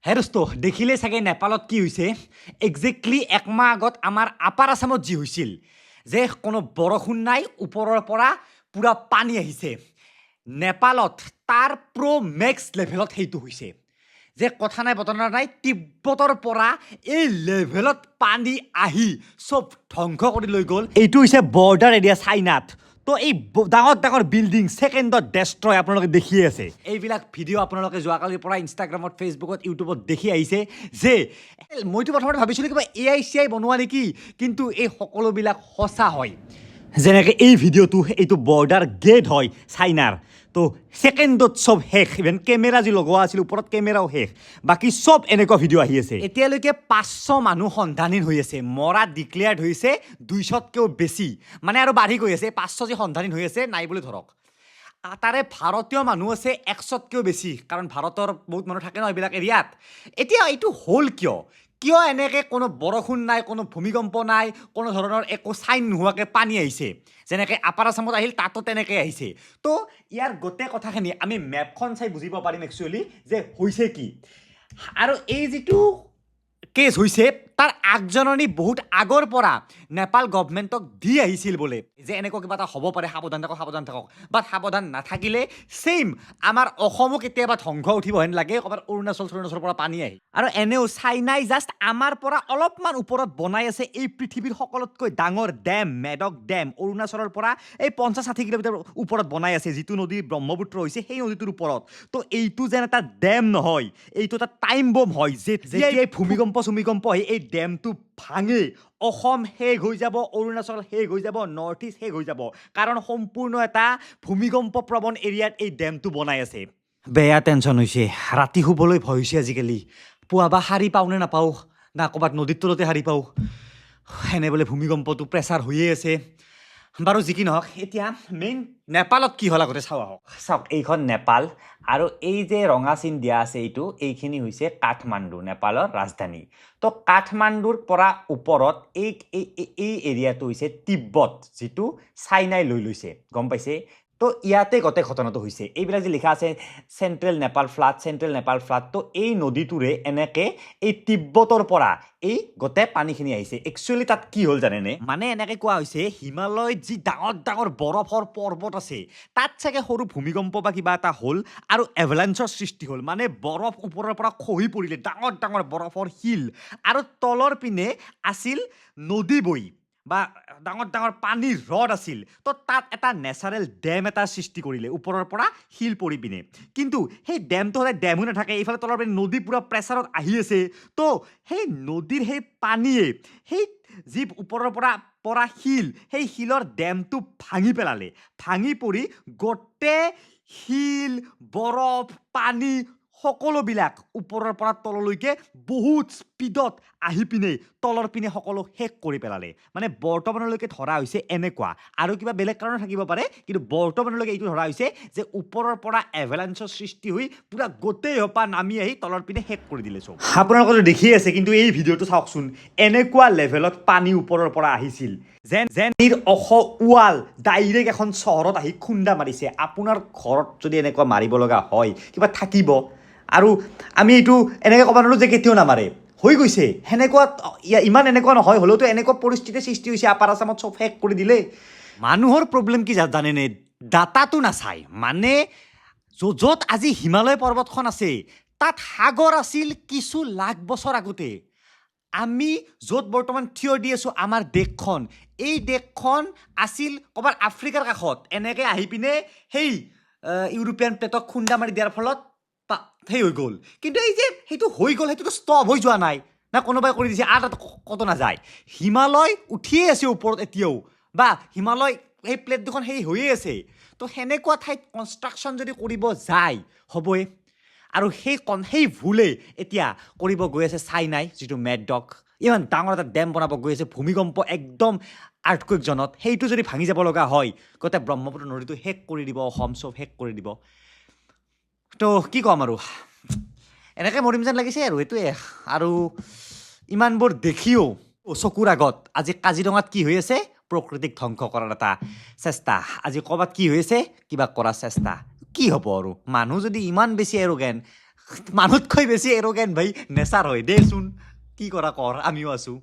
হে দোস্ত দেখিলে চাগে নেপালত কি হৈছে একজেক্টলি একমাহ আগত আমাৰ আপাৰ আছামত যি হৈছিল যে কোনো বৰষুণ নাই ওপৰৰ পৰা পুৰা পানী আহিছে নেপালত তাৰ মেক্স লেভেলত সেইটো হৈছে যে কথা নাই বতৰা নাই তিব্বতৰ পৰা এই লেভেলত পানী আহি সব ধ্বংস কৰি লৈ গ'ল এইটো হৈছে বৰ্ডাৰ এৰিয়া চাইনাত তো এই ডাঙৰ ডাঙৰ বিল্ডিং ছেকেণ্ডত ডেষ্ট্ৰয় আপোনালোকে দেখিয়ে আছে এইবিলাক ভিডিঅ' আপোনালোকে যোৱাকালিৰ পৰা ইনষ্টাগ্ৰামত ফেচবুকত ইউটিউবত দেখি আহিছে যে মইতো প্ৰথমতে ভাবিছিলোঁ কিবা AI বনোৱা নেকি কিন্তু এই সকলোবিলাক সঁচা হয় যেনেকৈ এই ভিডিঅ'টো এইটো বৰ্ডাৰ গেট হয় চাইনাৰ তো ছেকেণ্ডত চব শেষ ইভেন কেমেৰা যি লগোৱা আছিল ওপৰত কেমেৰাও শেষ বাকী চব এনেকুৱা ভিডিঅ' আহি আছে এতিয়ালৈকে 500 মানুহ সন্ধানহীন হৈ আছে মৰা ডিক্লেয়াৰ্ড হৈছে 200তকৈও বেছি মানে আৰু বাঢ়ি গৈ আছে 500 যি সন্ধানহীন হৈ আছে নাই বুলি ধৰক তাৰে ভাৰতীয় মানুহ আছে 100তকৈও বেছি কাৰণ ভাৰতৰ বহুত মানুহ থাকে ন এইবিলাক এৰিয়াত এতিয়া এইটো হ'ল কিয় এনেকৈ কোনো বৰষুণ নাই কোনো ভূমিকম্প নাই কোনো ধৰণৰ একো চাইন নোহোৱাকৈ পানী আহিছে যেনেকৈ আপাৰ আছামত আহিল তাতো তেনেকৈ আহিছে তো ইয়াৰ গোটেই কথাখিনি আমি মেপখন চাই বুজিব পাৰিম একচুৱেলি যে হৈছে কি আৰু এই যিটো কেছ হৈছে তাৰ আগজননী বহুত আগৰ পৰা নেপাল গভৰ্ণমেণ্টক দি আহিছিল বোলে যে এনেকুৱা কিবা এটা হ'ব পাৰে সাৱধান থাকক বাট সাৱধান নাথাকিলে ছেইম আমাৰ অসমো কেতিয়াবা ধ্বংস উঠিব হেন লাগে ক'ৰবাত অৰুণাচলৰ পৰা পানী আহি আৰু এনেও চাইনাই জাষ্ট আমাৰ পৰা অলপমান ওপৰত বনাই আছে এই পৃথিৱীৰ সকলোতকৈ ডাঙৰ ডেম মেডক ডেম অৰুণাচলৰ পৰা এই 50-60 কিলোমিটাৰ ওপৰত বনাই আছে যিটো নদী ব্ৰহ্মপুত্ৰ হৈছে সেই নদীটোৰ ওপৰত তো এইটো যেন এটা ডেম নহয় এইটো এটা টাইম বম হয় যেতিয়াই ভূমিকম্প হয় এই ডেমটো ভাঙি অসম শেষ হৈ যাব অৰুণাচল শেষ হৈ যাব নৰ্থ ইষ্ট শেষ হৈ যাব কাৰণ সম্পূৰ্ণ এটা ভূমিকম্প প্ৰৱণ এৰিয়াত এই ডেমটো বনাই আছে বেয়া টেনশ্যন হৈছে ৰাতি শুবলৈ ভয় হৈছে আজিকালি পুৱা বা সাৰি পাওঁ নে নাপাওঁ না ক'ৰবাত নদীৰ তলতে সাৰি পাওঁ এনে বোলে ভূমিকম্পটো প্ৰেছাৰ হৈয়ে আছে বাৰু যি কি নহওক এতিয়া মেইন নেপালত কি হ'ল আগতে চাওক এইখন নেপাল আৰু এই যে ৰঙা চিন দিয়া আছে এইখিনি হৈছে কাঠমাণ্ডু নেপালৰ ৰাজধানী তো কাঠমাণ্ডুৰ পৰা ওপৰত এই এৰিয়াটো হৈছে তিব্বত যিটো চাইনাই লৈ লৈছে গম পাইছে তো ইয়াতে গোটেই ঘটনাটো হৈছে এইবিলাক যে লিখা আছে চেণ্ট্ৰেল নেপাল ফ্লাড তো এই নদীটোৰে এনেকৈ এই তিব্বতৰ পৰা এই গোটেই পানীখিনি আহিছে একচুৱেলি তাত কি হ'ল জানেনে মানে এনেকৈ কোৱা হৈছে হিমালয়ত যি ডাঙৰ ডাঙৰ বৰফৰ পৰ্বত আছে তাত চাগে সৰু ভূমিকম্প বা কিবা এটা হ'ল আৰু এভেলাঞ্চৰ সৃষ্টি হ'ল মানে বৰফ ওপৰৰ পৰা খহি পৰিলে ডাঙৰ ডাঙৰ বৰফৰ শিল আৰু তলৰ পিনে আছিল নদী বৈ বা ডাঙৰ ডাঙৰ পানীৰ হ্ৰদ আছিল তো তাত এটা নেচাৰেল ডেম এটা সৃষ্টি কৰিলে ওপৰৰ পৰা শিল পৰি পিনে কিন্তু সেই ডেমটো সদায় ডেমো নাথাকে এইফালে তলৰ পিনে নদী পুৰা প্ৰেছাৰত আহি আছে তো সেই নদীৰ সেই পানীয়ে সেই যি ওপৰৰ পৰা শিল সেই শিলৰ ডেমটো ভাঙি পেলালে ভাঙি পৰি গোটেই শিল বৰফ পানী সকলোবিলাক ওপৰৰ পৰা তললৈকে বহুত স্পীডত আহি পিনে তলৰ পিনে সকলো শেষ কৰি পেলালে মানে বৰ্তমানলৈকে ধৰা হৈছে এনেকুৱা আৰু কিবা বেলেগ কাৰণ থাকিব পাৰে কিন্তু বৰ্তমানলৈকে এইটো ধৰা হৈছে যে ওপৰৰ পৰা এভেলাঞ্চৰ সৃষ্টি হৈ পুৰা গোটেই হোপা নামি আহি তলৰ পিনে শেষ কৰি দিলে চব আপোনালোকে দেখিয়ে আছে কিন্তু এই ভিডিঅ'টো চাওকচোন এনেকুৱা লেভেলত পানী ওপৰৰ পৰা আহিছিল যেন ৱাল ডাইৰেক্ট এখন চহৰত আহি খুন্দা মাৰিছে আপোনাৰ ঘৰত যদি এনেকুৱা মাৰিব লগা হয় কিবা থাকিব আৰু আমি এইটো এনেকৈ ক'ব নোৱাৰোঁ যে কেতিয়াও নামাৰে হৈ গৈছে সেনেকুৱা ইমান এনেকুৱা নহয় হ'লেওতো এনেকুৱা পৰিস্থিতিৰ সৃষ্টি হৈছে আপাৰ আছামত চব শেষ কৰি দিলে মানুহৰ প্ৰব্লেম কি জানেনে ডাটাটো নাচায় মানে য'ত আজি হিমালয় পৰ্বতখন আছে তাত সাগৰ আছিল কিছু লাখ বছৰ আগতে আমি য'ত বৰ্তমান থিয় দি আছোঁ আমাৰ দেশখন এই দেশখন আছিল ক'ৰবাত আফ্ৰিকাৰ কাষত এনেকৈ আহি পিনে সেই ইউৰোপিয়ান প্লেটক খুন্দা মাৰি দিয়াৰ ফলত সেই হৈ গ'ল কিন্তু এই যে সেইটো হৈ গ'ল সেইটোতো ষ্টপ হৈ যোৱা নাই না কোনোবাই কৰি দিছে আৰু কত নাযায় হিমালয় উঠিয়ে আছে ওপৰত এতিয়াও বা হিমালয় সেই প্লেট দুখন সেই হৈয়ে আছে তো সেনেকুৱা ঠাইত কনষ্ট্ৰাকশ্যন যদি কৰিব যায় হ'বই আৰু সেই ভুলে এতিয়া কৰিব গৈ আছে চাইনাই যিটো মেডক ইমান ডাঙৰ এটা ডেম বনাব গৈ আছে ভূমিকম্প একদম আৰ্থকুৱেকজনত সেইটো যদি ভাঙি যাব লগা হয় গোটেই ব্ৰহ্মপুত্ৰ নদীটো শেষ কৰি দিব অসম চব শেষ কৰি দিব তো কি ক'ম আৰু এনেকৈ মৰিম যেন লাগিছে আৰু এইটোৱে আৰু ইমানবোৰ দেখিও চকুৰ আগত আজি কাজিৰঙাত কি হৈ আছে প্ৰকৃতিক ধ্বংস কৰাৰ এটা চেষ্টা আজি ক'ৰবাত কি হৈ আছে কিবা কৰাৰ চেষ্টা কি হ'ব আৰু মানুহ যদি ইমান বেছি এৰোগেণ্ট মানুহতকৈ বেছি এৰগেণ্ট ভাই নেচাৰ হয় দেচোন কি কৰা কৰ আমিও আছোঁ